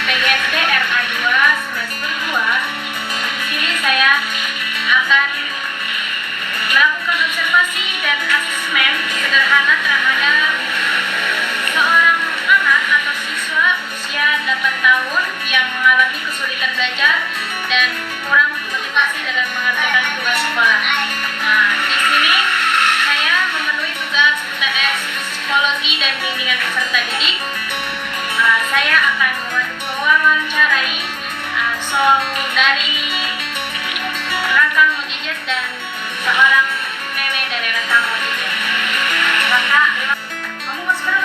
PGSD RA2 semester 2. Di sini saya akan melakukan observasi dan asesmen sederhana terhadap seorang anak atau siswa usia 8 tahun yang mengalami kesulitan belajar dan kurang motivasi dalam mengerjakan tugas sekolah. Nah, di sini saya memenuhi tugas UTS Psikologi dan Bimbingan Peserta Didik. Saya akan mewawancarai dari Raka Mujijat dan seorang nenek dari Raka Mujijat. Raka, kamu sekarang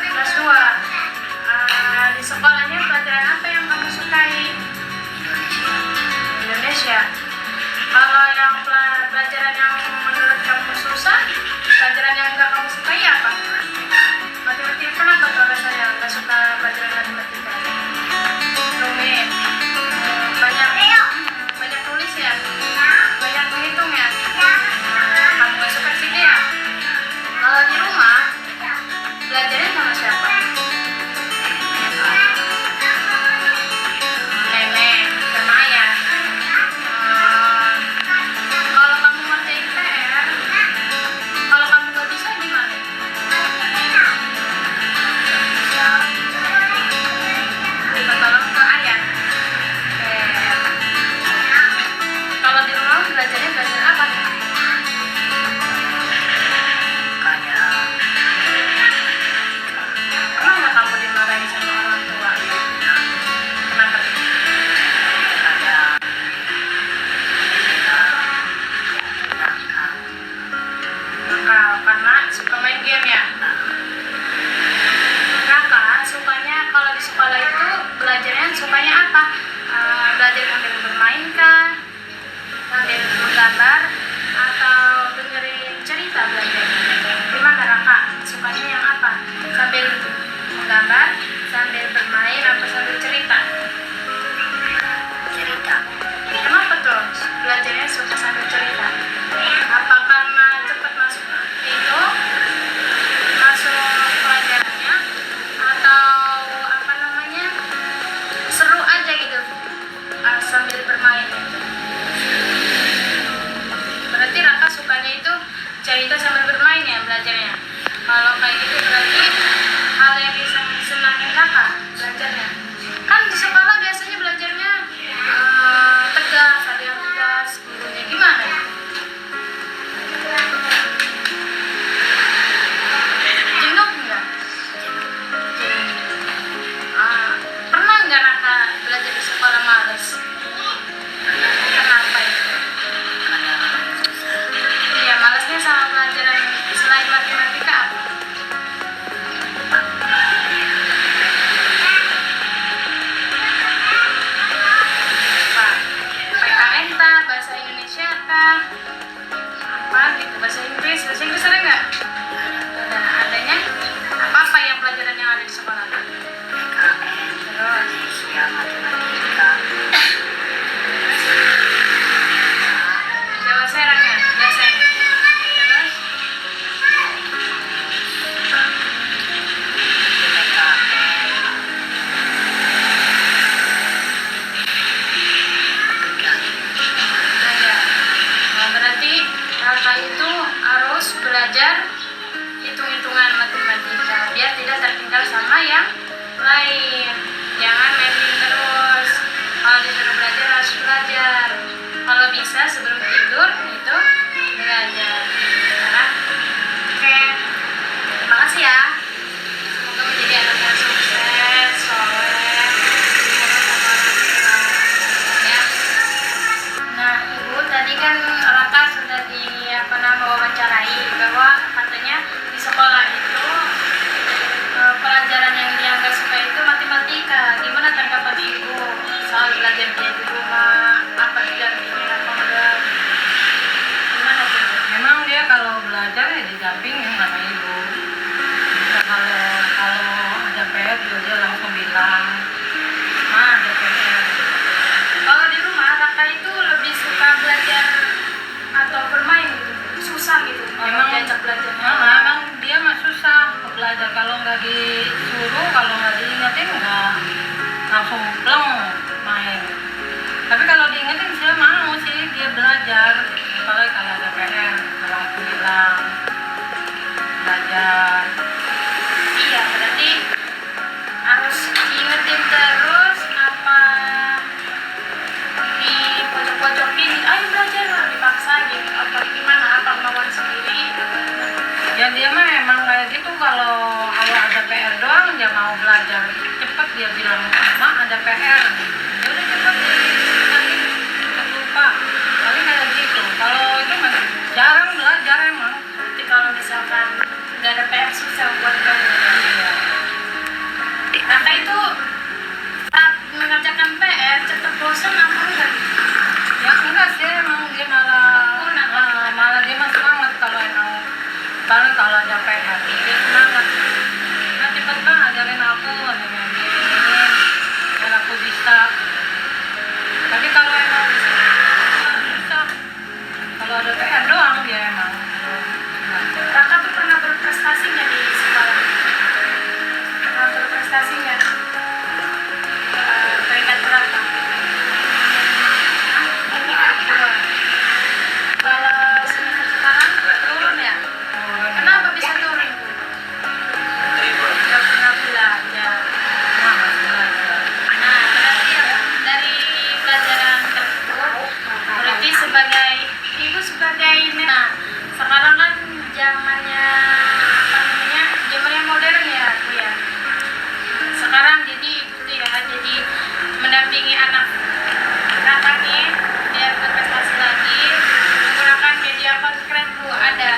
kelas 2. Di sekolahnya pelajaran apa yang kamu sukai? Indonesia. Kalau yang pelajaran yang menurut kamu susah, pelajaran yang enggak kamu sukai apa? Matematika. Kenapa tuh alasannya enggak suka pelajaran matematika? Rumit. Banyak tulis ya? Banyak menghitung ya? Kamu enggak suka sih ya? Kalau di rumah, belajarnya sama siapa? Nenek, sama ayah. Kalau kamu ngerjain PR, kalau kamu nggak bisa gimana? Minta tolong ke ayah. Kalau di rumah belajar apa? Pernah nggak kamu dimarahin sama orang tua? Kenapa? Nakal karena suka main game ya. Kakak sukanya kalau di sekolah itu belajarnya sukanya apa? Belajar sambil bermain kah? Sambil menggambar atau dengerin cerita belajar? Gimana Raka? Sukanya yang apa? Sambil menggambar, sambil bermain, atau sambil cerita? Cerita. Kenapa tuh belajarnya suka sambil cerita? Apa karena cepat masuk pelajarannya, atau apa namanya, seru aja gitu sambil bermain itu? Berarti Raka sukanya itu cerita sambil bermain ya belajarnya. Kalau kayak gitu berarti hal yang bisa senangin Raka belajarnya. Kan di sekolah biasanya belajarnya tegas, ada yang tegas, gurunya gimana ya? Jenuh enggak? Pernah enggak Raka belajar di sekolah males? Kenapa itu? Iya, malesnya sama pelajaran selain matematika apa? PKN kah? Bahasa Indonesia kah? Apa gitu? Bahasa Inggris sering nggak? Adanya apa yang pelajaran yang ada di sekolah? Terus Jawa Serang ya? Dasar. Terus belajar. Nah, berarti Raka itu harus belajar hitung-hitungan matematika biar tidak tertinggal sama yang lain. Jangan main terus. Kalau disuruh belajar harus belajar. Kalau bisa sebelum tidur itu belajar. Nah, oke. Terima kasih ya. Semoga menjadi anak yang sukses, soleh, sama orang tua. Ya. Nah, Ibu tadi kan Raka sudah wawancarai bahwa katanya di sekolah itu pelajaran yang dia nggak suka itu matematika. Gimana tanggapan Ibu soal belajar dia di rumah? Apa didampingin apa enggak? belajar cepat, dia bilang mak ada PR, ya udah cepat nanti lupa, paling kayak gitu. Kalau itu mah jarang belajar emang. Jadi kalau misalkan nggak ada PR susah buat kamu. Iya. Kakak itu saat mengerjakan PR cepat bosan apa enggak? Ya enggak sih, emang dia malah dia mah semangat kalau emang kalau ada PR dia semangat. Nah cepet bang ajarin aku ini biar aku bisa. Tapi kalau emang bisa, kalau ada PR doang dia emang belajar. Kakak tuh pernah berprestasi nggak di sekolah? Pernah berprestasi nggak? Peringkat berapa? Peringkat 2. Kalau semester sekarang turun ya? Kenapa bisa turun? Nggak pernah belajar. Nah, berarti dari pelajaran tersebut, berarti sebagai ibu sebagai nah sekarang kan zamannya apa namanya zamannya modern ya aku ya. Sekarang jadi itu ya jadi mendampingi anak kakak nih biar berprestasi lagi menggunakan media keren tuh ada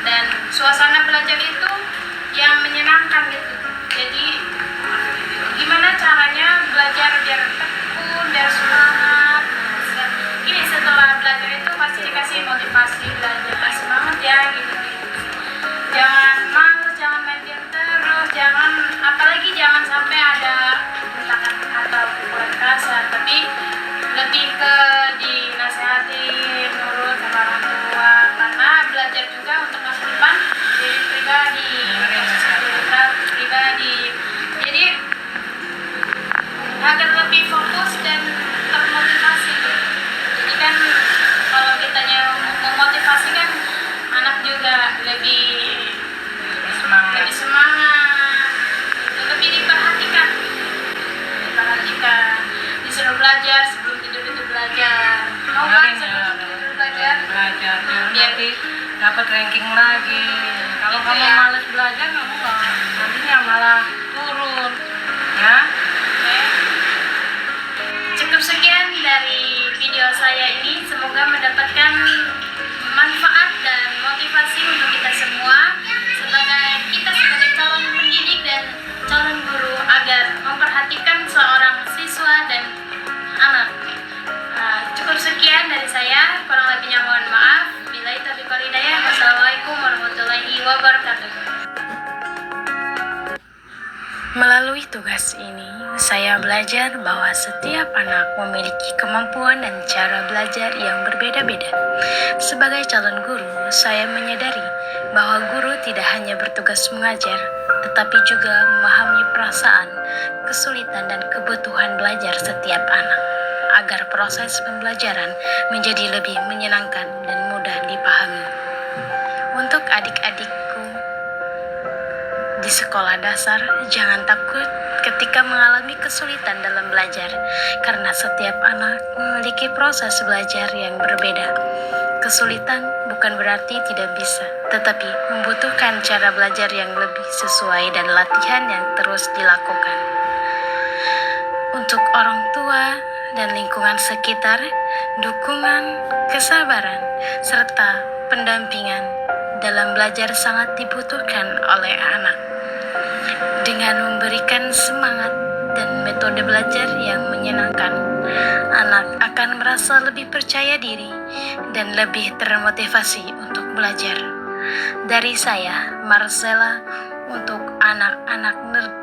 dan suasana belajar itu yang menyenangkan gitu. Jadi gimana caranya belajar biar tekun, biar semangat. Ini setelah belajar itu pasti dikasih motivasi belajar, semangat ya gitu. Jangan malas, jangan main game terus, jangan apalagi jangan sampai ada bentakan atau pukulan kasar, tapi lebih ke dinasehatin, nurut sama orang tua karena belajar juga untuk masa depan diri pribadi, jadi agar lebih fokus dan termotivasi. Jadi kan kalau kitanya memotivasi kan anak juga lebih semangat, lebih diperhatikan, disuruh belajar sebelum tidur itu belajar. Mau kan sebelum tidur belajar biar nanti dapat ranking lagi. Kalau Gitu kamu ya. malas belajar kamu nantinya malah turun ya. Oke. Cukup sekian dari video saya ini, semoga mendapatkan manfaat dan motivasi untuk kita semua sebagai calon pendidik dan calon guru agar memperhatikan seorang siswa dan anak. Cukup sekian dari saya, kurang lebihnya mohon maaf. Billahi taufiq wal hidayah. Wassalamualaikum warahmatullahi wabarakatuh. Melalui tugas ini, saya belajar bahwa setiap anak memiliki kemampuan dan cara belajar yang berbeda-beda. Sebagai calon guru, saya menyadari bahwa guru tidak hanya bertugas mengajar, tetapi juga memahami perasaan, kesulitan, dan kebutuhan belajar setiap anak, agar proses pembelajaran menjadi lebih menyenangkan dan mudah dipahami. Untuk adik-adikku di sekolah dasar, jangan takut ketika mengalami kesulitan dalam belajar, karena setiap anak memiliki proses belajar yang berbeda. Kesulitan bukan berarti tidak bisa, tetapi membutuhkan cara belajar yang lebih sesuai dan latihan yang terus dilakukan. Untuk orang tua dan lingkungan sekitar, dukungan, kesabaran, serta pendampingan dalam belajar sangat dibutuhkan oleh anak. Dengan memberikan semangat dan metode belajar yang menyenangkan, anak akan merasa lebih percaya diri dan lebih termotivasi untuk belajar. Dari saya, Marcella, untuk anak-anak nerd